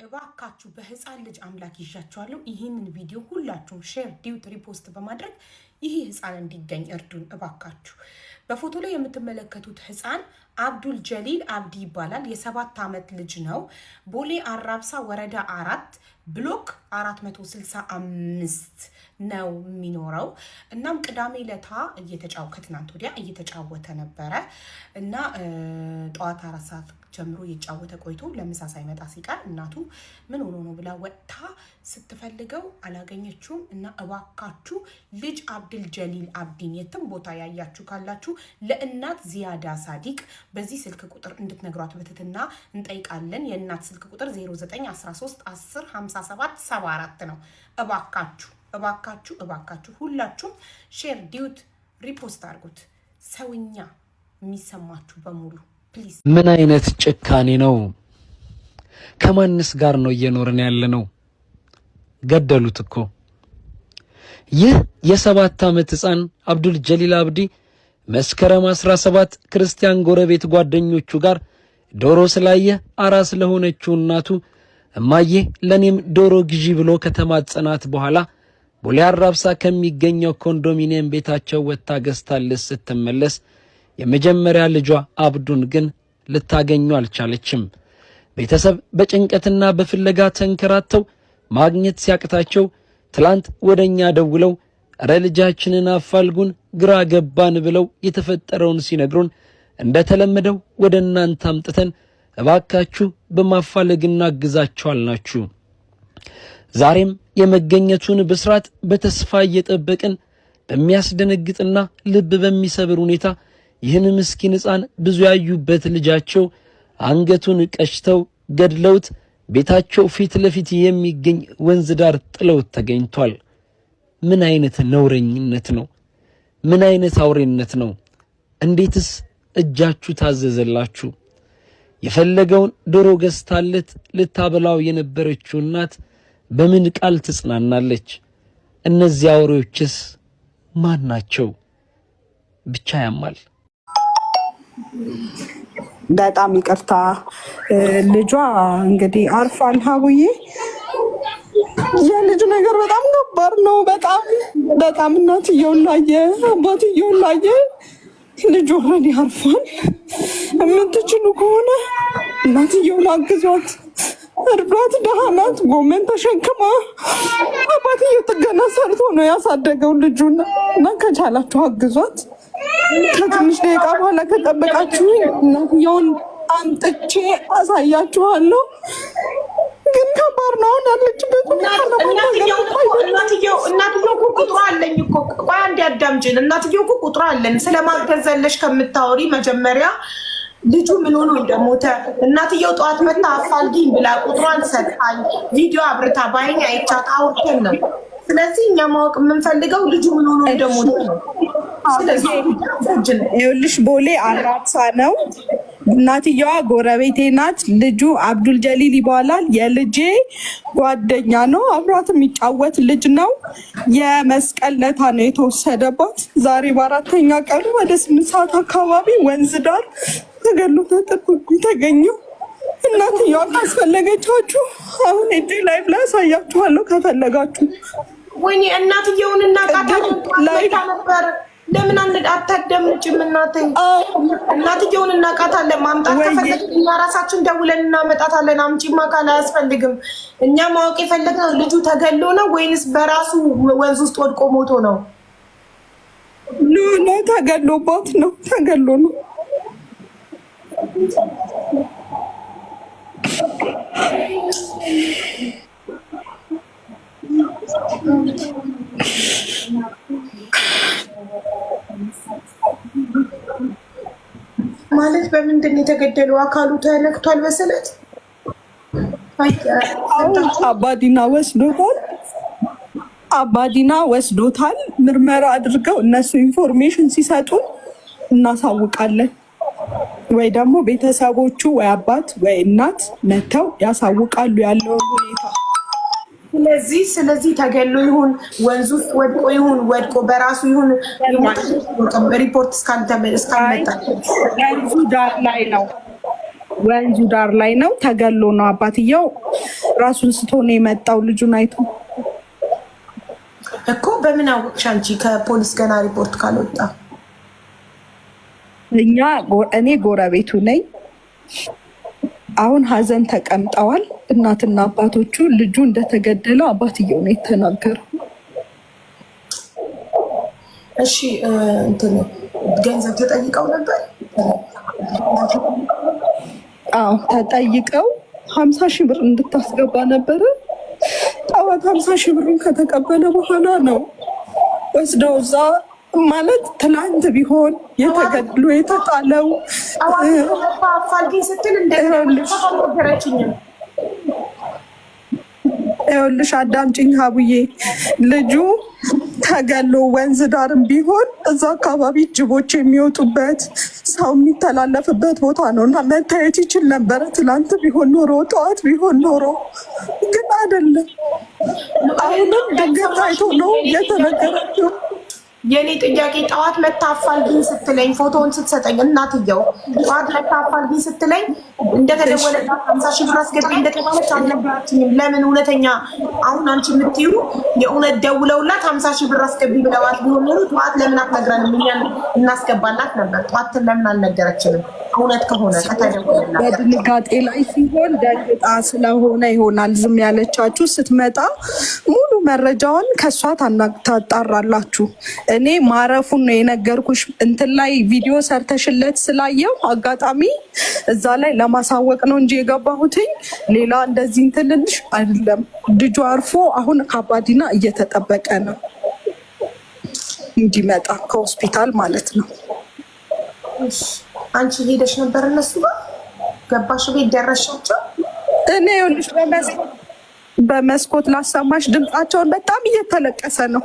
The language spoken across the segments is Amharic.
እባካችሁ በህፃን ልጅ አምላክ ይዣችኋለሁ። ይሄንን ቪዲዮ ሁላችሁም ሼር ዲዩት ሪፖስት በማድረግ ይሄ ህፃን እንዲገኝ እርዱን እባካችሁ። በፎቶ ላይ የምትመለከቱት ህፃን አብዱል ጀሊል አብዲ ይባላል። የ7 ዓመት ልጅ ነው። ቦሌ አራብሳ ወረዳ 4 ብሎክ 465 ነው የሚኖረው። እናም ቅዳሜ ለታ ከትናንት ወዲያ እየተጫወተ ነበረ እና ጠዋት 4 ሰዓት ጀምሮ እየተጫወተ ቆይቶ ለምሳ ሳይመጣ ሲቀር እናቱ ምን ሆኖ ነው ብላ ወጥታ ስትፈልገው አላገኘችውም። እና እባካችሁ ልጅ አብዱል ጀሊል አብዲን የትም ቦታ ያያችሁ ካላችሁ ለእናት ዚያዳ ሳዲቅ በዚህ ስልክ ቁጥር እንድትነግሯት በትህትና እንጠይቃለን። የእናት ስልክ ቁጥር 0913 10 57 74 ነው። እባካችሁ ሁላችሁም ሼር ዲዩት ሪፖስት አድርጉት። ሰውኛ የሚሰማችሁ በሙሉ ፕሊዝ። ምን አይነት ጭካኔ ነው? ከማንስ ጋር ነው እየኖርን ያለነው? ገደሉት እኮ። ይህ የ7 ዓመት ህፃን አብዱል ጀሊል አብዲ መስከረም 17 ክርስቲያን ጎረቤት ጓደኞቹ ጋር ዶሮ ስላየ አራስ ለሆነችው እናቱ እማዬ ለኔም ዶሮ ግዢ ብሎ ከተማጸናት በኋላ ቦሌ አራብሳ ከሚገኘው ኮንዶሚኒየም ቤታቸው ወጣ ገዝታለች ስትመለስ የመጀመሪያ ልጇ አብዱን ግን ልታገኘው አልቻለችም። ቤተሰብ በጭንቀትና በፍለጋ ተንከራተው ማግኘት ሲያቅታቸው ትላንት ወደኛ ደውለው እረ ልጃችንን አፋልጉን ግራ ገባን ብለው የተፈጠረውን ሲነግሩን እንደተለመደው ወደ እናንተ አምጥተን እባካችሁ በማፋለግና ግዛቸው አልናችሁ። ዛሬም የመገኘቱን ብስራት በተስፋ እየጠበቅን በሚያስደነግጥና ልብ በሚሰብር ሁኔታ ይህን ምስኪን ህፃን ብዙ ያዩበት ልጃቸው አንገቱን ቀጭተው ገድለውት ቤታቸው ፊት ለፊት የሚገኝ ወንዝ ዳር ጥለውት ተገኝቷል። ምን አይነት ነውረኝነት ነው? ምን አይነት አውሬነት ነው? እንዴትስ እጃችሁ ታዘዘላችሁ? የፈለገውን ዶሮ ገዝታለት ልታበላው የነበረችው እናት በምን ቃል ትጽናናለች? እነዚህ አውሬዎችስ ማን ናቸው? ብቻ ያማል። በጣም ይቅርታ ልጇ እንግዲህ አርፋል። ሀቡዬ የልጅ ነገር በጣም ከባድ ነው። በጣም እናትየውን ላየ አባትየውን ላየ ልጁ ኦልሬዲ አርፏል። የምትችሉ ከሆነ እናትየውን አግዟት፣ እርዷት። ደሃ ናት። ጎመን ተሸክማ አባትየው ጥገና ሰርቶ ነው ያሳደገው ልጁን እና ከቻላችሁ አግዟት። ከትንሽ ደቂቃ በኋላ ከጠበቃችሁ እናትየውን አምጥቼ አሳያችኋለሁ። ግን ከባድ ነው ያለችበት። እናትየው እኮ ቁጥሩ አለኝ እኮ። ቆይ አንዴ አዳምጪኝ። እናትየው እኮ ቁጥሩ አለኝ። ስለማገዘለሽ ከምታወሪ መጀመሪያ ልጁ ምን ሆኖ እንደሞተ እናትየው ጠዋት መታ አፋልጊኝ ብላ ቁጥሯን ሰጣኝ። ቪዲዮ አብርታ ባይኝ አይቻት አውርተን ነው። ስለዚህ እኛ ማወቅ የምንፈልገው ልጁ ምን ሆኖ እንደሞተ ነው። ይኸውልሽ ቦሌ አራብሳ ነው። እናትየዋ ጎረቤቴ ናት። ልጁ አብዱል ጀሊል ይባላል። የልጄ ጓደኛ ነው። አብሯት የሚጫወት ልጅ ነው። የመስቀል ለታ ነው የተወሰደባት። ዛሬ በ4ኛ ቀኑ ወደ 8 ሰዓት አካባቢ ወንዝ ዳር ተገሎ ተገኘው። እናትየዋ ካስፈለገቻችሁ አሁን እጄ ላይቭ ላይ አሳያችኋለሁ ከፈለጋችሁ። ወይኔ እናትየውን እናቃታለን ነበር። ለምን አታደምጭም? እናትየውን እናቃታለን። ማምጣት ከፈለግ እኛ ራሳችን ደውለን እናመጣታለን። አምጪማ ካለ አያስፈልግም። እኛ ማወቅ የፈለግነው ልጁ ተገሎ ነው ወይንስ በራሱ ወንዝ ውስጥ ወድቆ ሞቶ ነው? ኖ ተገሎባት ነው። ተገሎ ነው። ማለት በምንድን ነው የተገደለው? አካሉ ተነክቷል በስለት። አባዲና ወስዶታል። ምርመራ አድርገው እነሱ ኢንፎርሜሽን ሲሰጡን እናሳውቃለን። ወይ ደግሞ ቤተሰቦቹ ወይ አባት ወይ እናት መተው ያሳውቃሉ ያለውን ሁኔታ። ስለዚህ ተገሎ ይሁን ወንዙ ውስጥ ወድቆ ይሁን ወድቆ በራሱ ይሁን ሪፖርት እስካልመጣ ወንዙ ዳር ላይ ነው። ወንዙ ዳር ላይ ነው። ተገሎ ነው አባትየው ራሱን ስቶ ነው የመጣው ልጁን አይቶ እኮ። በምን አወቅሽ አንቺ ከፖሊስ ገና ሪፖርት ካልወጣ? እኔ ጎረቤቱ ነኝ። አሁን ሀዘን ተቀምጠዋል እናትና አባቶቹ። ልጁ እንደተገደለው አባትየው ነው የተናገረው። እሺ እንትን ገንዘብ ተጠይቀው ነበር? አዎ ተጠይቀው 50 ሺህ ብር እንድታስገባ ነበረ። ጠዋት 50 ሺህ ብሩን ከተቀበለ በኋላ ነው ወስደው እዛ ማለት ትናንት ቢሆን የተገድሎ የተጣለው አፋልጊ ስትል እንደነገረችኝም ይኸውልሽ አዳምጪኝ ሀቡዬ፣ ልጁ ተገሎ ወንዝ ዳርም ቢሆን እዛ አካባቢ ጅቦች የሚወጡበት ሰው የሚተላለፍበት ቦታ ነው እና መታየት ይችል ነበረ። ትናንት ቢሆን ኖሮ ጠዋት ቢሆን ኖሮ ግን አይደለም። አሁንም ድንገት ታይቶ ነው የተነገራቸው። የኔ ጥያቄ ጠዋት መታፋልጊኝ ስትለኝ ፎቶውን ስትሰጠኝ እናትየው ጠዋት መታፋልጊኝ ስትለኝ እንደተደወለላት 50 ሺህ ብር አስገቢ እንደተባለች አልነበራችኝም። ለምን እውነተኛ አሁን አንቺ የምትዩ የእውነት ደውለውላት 50 ሺህ ብር አስገቢ ብለዋት ቢሆን ኖሮ ጠዋት ለምን አትነግረንም? እኛን እናስገባላት ነበር። ጠዋት ለምን አልነገረችንም? እውነት ከሆነ ከተደወለላት በድንጋጤ ላይ ሲሆን ደንግጣ ስለሆነ ይሆናል ዝም ያለቻችሁ። ስትመጣ ሙሉ መረጃውን ከሷ ታጣራላችሁ። እኔ ማረፉን ነው የነገርኩሽ። እንትን ላይ ቪዲዮ ሰርተሽለት ስላየው አጋጣሚ እዛ ላይ ለማሳወቅ ነው እንጂ የገባሁትኝ ሌላ እንደዚህ እንትን ልልሽ አይደለም። ልጁ አርፎ አሁን ከአባዲና እየተጠበቀ ነው እንዲመጣ ከሆስፒታል ማለት ነው። አንቺ ሄደሽ ነበር እነሱ ጋር ገባሽ? ቤት ደረሻቸው? እኔ ይኸውልሽ በመስኮት ላሰማሽ ድምፃቸውን በጣም እየተለቀሰ ነው።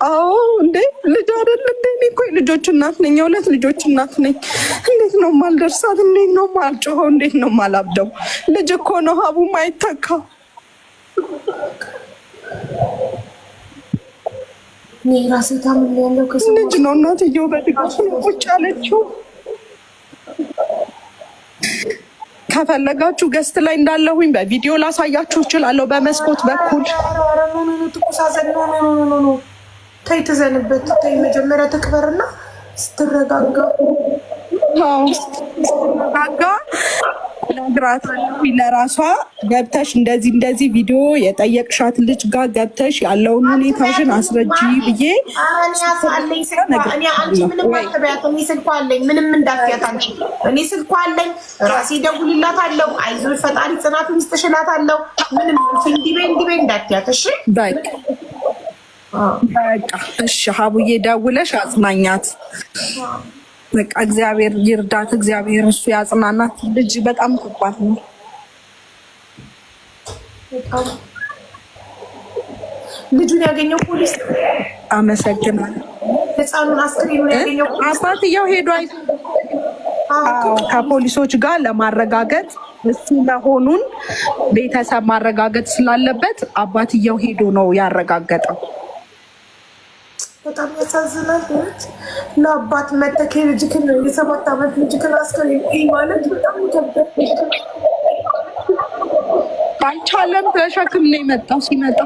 አዎ እንዴ ልጅ አይደል እንዴ? እኔ እኮ ልጆች እናት ነኝ፣ የሁለት ልጆች እናት ነኝ። እንዴት ነው ማልደርሳት? እንዴት ነው ማልጮኸው? እንዴት ነው ማላብደው? ልጅ እኮ ነው ሀቡ ማይተካ ራሴ ታምም ያለው ልጅ ነው። እናትየው በድጋፍ ቁጭ አለችው። ከፈለጋችሁ ገስት ላይ እንዳለሁኝ በቪዲዮ ላሳያችሁ እችላለሁ። በመስኮት በኩል ተይ ትዘንበት፣ ተይ መጀመሪያ ትክበርና ስትረጋጋ ነግራታለሁ። ለራሷ ገብተሽ እንደዚህ ቪዲዮ የጠየቅሻት ልጅ ጋር ገብተሽ ያለውን ሁኔታሽን አስረጂ ብዬ ምንም እንዳትያት አንቺ። እኔ ስልኳ አለኝ፣ ራሴ ደውልላታለሁ። አይዞሽ ፈጣሪ ጽናቱን ይስጥሽላታለሁ። ምንም እንዲቤ እንዳትያት እሺ። በቃ እሺ ሀቡዬ ደውለሽ አጽናኛት። በቃ እግዚአብሔር ይርዳት፣ እግዚአብሔር እሱ ያጽናናት። ልጅ በጣም ከባድ ነው። ልጁን ያገኘው ፖሊስ አመሰግናለሁ። ህፃኑን አስክሬኑን ያገኘው አባትየው ሄዶ ከፖሊሶች ጋር ለማረጋገጥ እሱ መሆኑን ቤተሰብ ማረጋገጥ ስላለበት አባትየው ሄዶ ነው ያረጋገጠው። በጣም ያሳዝናል። ለአባት መተክ ልጅክን የ7 ዓመት ልጅክን አስከሬን ማለት በጣም ይከብዳል። ባልቻለም ተሸክም ነው የመጣው። ሲመጣ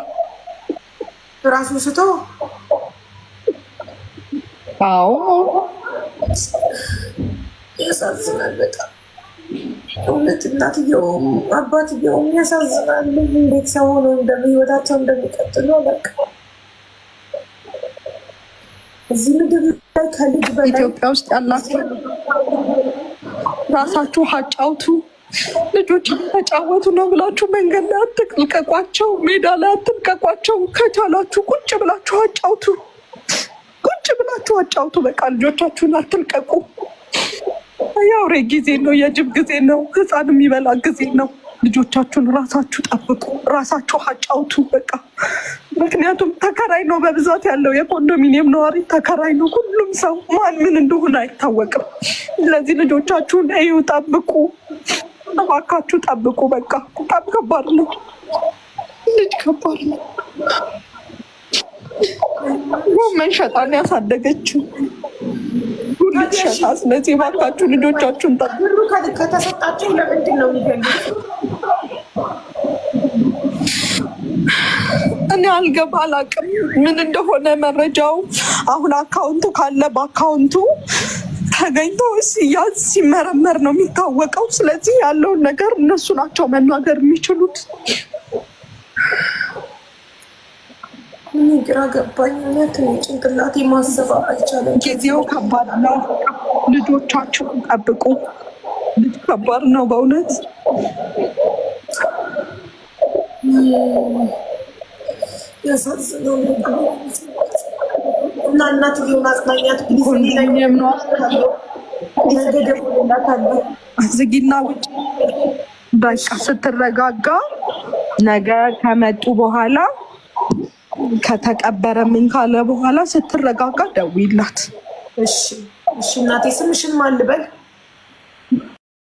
ራሱ ስቶ አዎ ያሳዝናል በጣም እውነት። እናትየውም አባትየውም ያሳዝናል። እንዴት ሰው ሆኖ ህይወታቸው እንደሚቀጥሉ በቃ እዚህ ምድር ላይ ከልጅ በላይ ኢትዮጵያ ውስጥ ያላችሁ ራሳችሁ አጫውቱ። ልጆች ተጫወቱ ነው ብላችሁ መንገድ ላይ አትልቀቋቸው፣ ሜዳ ላይ አትልቀቋቸው። ከቻላችሁ ቁጭ ብላችሁ አጫውቱ፣ ቁጭ ብላችሁ አጫውቱ። በቃ ልጆቻችሁን አትልቀቁ። የአውሬ ጊዜ ነው፣ የጅብ ጊዜ ነው፣ ህፃን የሚበላ ጊዜ ነው። ልጆቻችሁን ራሳችሁ ጠብቁ፣ ራሳችሁ አጫውቱ። በቃ ምክንያቱም ተከራይ ነው በብዛት ያለው፣ የኮንዶሚኒየም ነዋሪ ተከራይ ነው። ሁሉም ሰው ማን ምን እንደሆነ አይታወቅም። ስለዚህ ልጆቻችሁን እዩ፣ ጠብቁ፣ እባካችሁ ጠብቁ። በቃ በጣም ከባድ ነው፣ ልጅ ከባድ ነው። ጎመን ሸጣን ያሳደገችው ልትሸጣ። ስለዚህ እባካችሁ ልጆቻችሁን ብሩ ከተሰጣቸው ለምንድን ነው የሚፈልጉት? እኔ አላቅም ምን እንደሆነ መረጃው። አሁን አካውንቱ ካለ በአካውንቱ ተገኝቶ ሲያዝ ሲመረመር ነው የሚታወቀው። ስለዚህ ያለውን ነገር እነሱ ናቸው መናገር የሚችሉት። ግራ ገባኝ። ጭንቅላቴ ማሰብ አልቻለም። ጊዜው ከባድ ነው። ልጆቻችሁን ጠብቁ። ልጅ ከባድ ነው በእውነት። ያሳዝነው እና እናትየውን አጽናኛት። ኮንዶሚኒየም ነው ዝጊና ውጭ በቃ ስትረጋጋ ነገ ከመጡ በኋላ ከተቀበረ ምን ካለ በኋላ ስትረጋጋ ደውይላት። እሺ እናቴ። ስምሽን ማን ልበል?